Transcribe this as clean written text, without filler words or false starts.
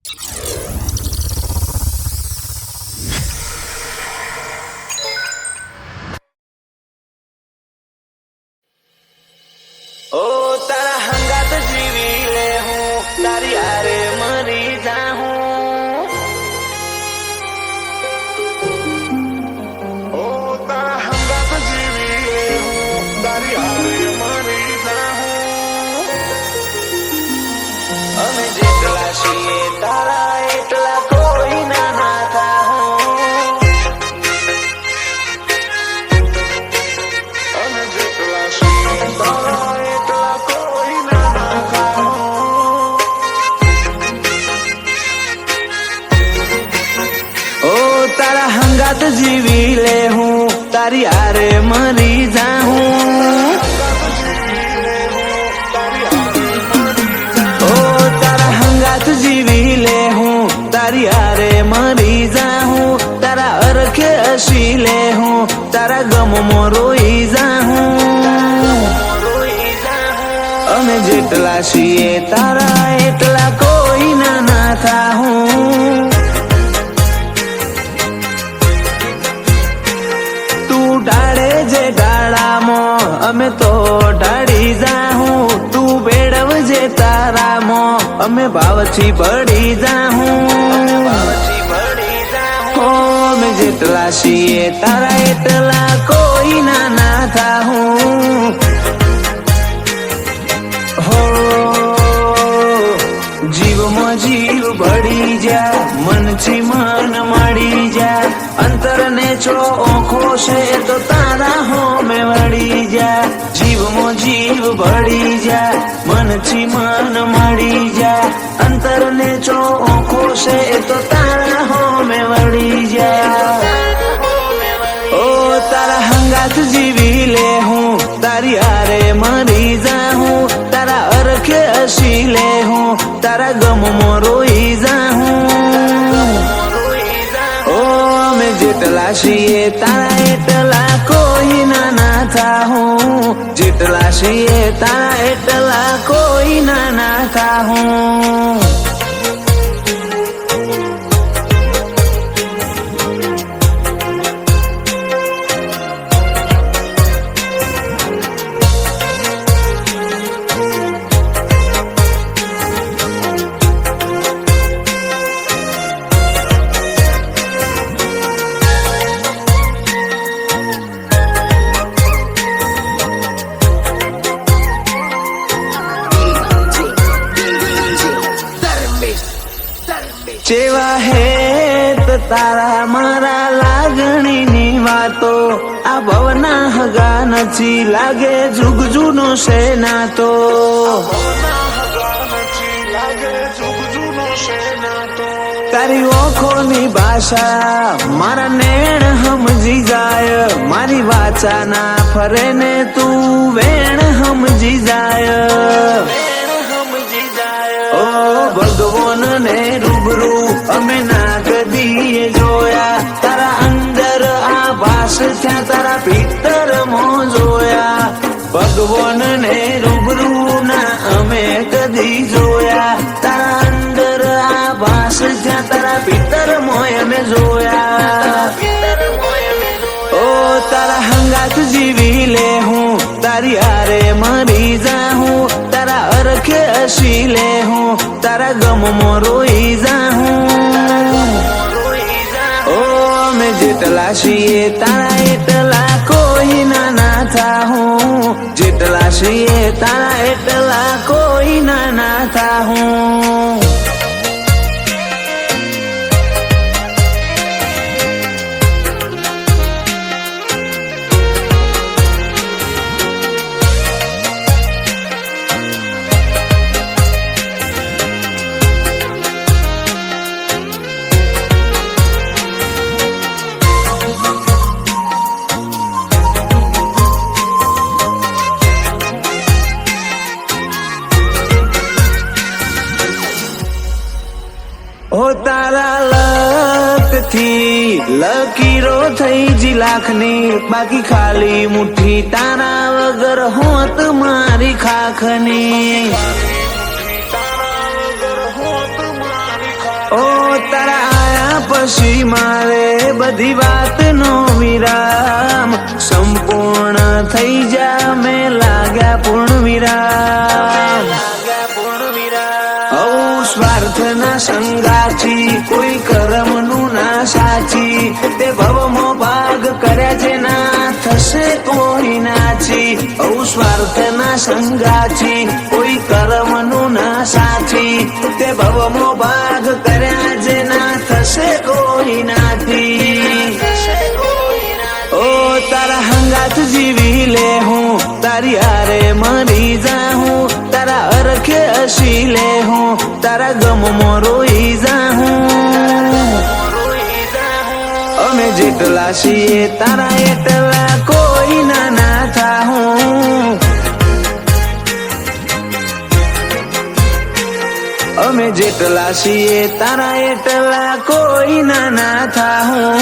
ઓ તારા હંગાત જીવી લે હું, તારી હારે મરી જાઉં. ઓ તારા હંગાત જીવી લે હું, તારી હારે મરી જાઉં. અમે જેટલા છીએ તારા એટલા કોઈ ના થાઉં. અમે જેટલા છીએ તારા તારા હંગાત જીવી લે હું, તારી હારે મરી જાઉં. ઓ તારા હંગાત જીવી લે હું, તારી હારે મરી જાઉં. તારા અરખે હસી લે હું, તારા ગમમાં રોઈ જાઉં. અમે જેટલા છીએ તારા એટલા કોઈ ના થાઉં. ડાળે જે ડાળામાં અમે તો ઢાળી જાઉં. તું બેડવજે તારામાં અમે ભાવથી પડી જાઉં. અમે જેટલા છીએ તારા એટલા કોઈ ના થાઉં. હો જીવમાં જીવ ભળી જા, મનથી મન મળી જા. અંતર ને છો ઓખો છે તો તારા હોમે વળી જા. જીવમાં જીવ ભળી જા, મનથી મન મળી જા. અંતર ને છો ઓખો છે તો તારા હોમે વળી જા. ઓ તારા હંગાત જીવી લે હું, તારી હારે મરી જાઉં. તારા અરખે હસી લે હું, તારા ગમમાં રોઈ જાઉં. ઓ અમે જેટલા છીએ તારા એટલા કોઈ ના થાઉં. જેટલા છીએ તારા એટલા કોઈ ના થાઉં. જેવા હેત તારા મારા લાગણીની વાતો, આ ભવના હગા નથી લાગે જુગ જૂનો છે નાતો. તારી ઓખોની ભાષા મારા નેણ સમજી જાય. મારી વાચા ના ફરે ને તું વેણ સમજી જાય. ઓ ભગવાન ને રૂબરૂ અમે ના કદીએ જોયા. તારા અંદર આભાસ થયા, તારા ભીતર માં જોયા. ભગવાન ને રૂબરૂ ના અમે કદી જોયા. તારા અંદર આભાસ થયા, તારા ભીતર મોય અમે જોયા. ઓ તારા હંગાત જીવી લે હું, તારી હારે મરી જાઉં. તારા અરખે હસી લે હું, તારા ગમમાં રોઈ જાઉં. ઓ અમે જેટલા છીએ તારા એટલા કોઈ ના થાઉં. જેટલા છીએ તારા એટલા કોઈ ના થાઉં. ઓ તારા લકથી લકીરો થઈ જી લાખની, બાકી ખાલી મુઠ્ઠી તારા વગર હોત મારી ખાખની. ઓ તારા આયા પછી મારે બધી વાતનો વિરામ સંપૂર્ણ થઈ જા મેં લાગ્યા પૂર્ણ વિરામ સ્વાર્થના સંગાથી કોઈ કર્મનું ના સાચી તે ભવમાં ભાગ કર્યા છે ના થશે કોઈ નાચી સ્વાર્થના સંગાથી કોઈ કર્મનું ના સાચી તે ભવમાં ભાગ કર્યા છે ના થશે કોઈ નાથી ઓ તારા હંગાત જીવી લે હું તારી હારે મરી જાઉં તારા અરખે હસી લે હું તારા ગમમાં રોઈ જાઉં અમે જેટલા છીએ તારા એટલા કોઈ ના થાઉં અમે જેટલા છીએ તારા એટલા કોઈ ના થાઉં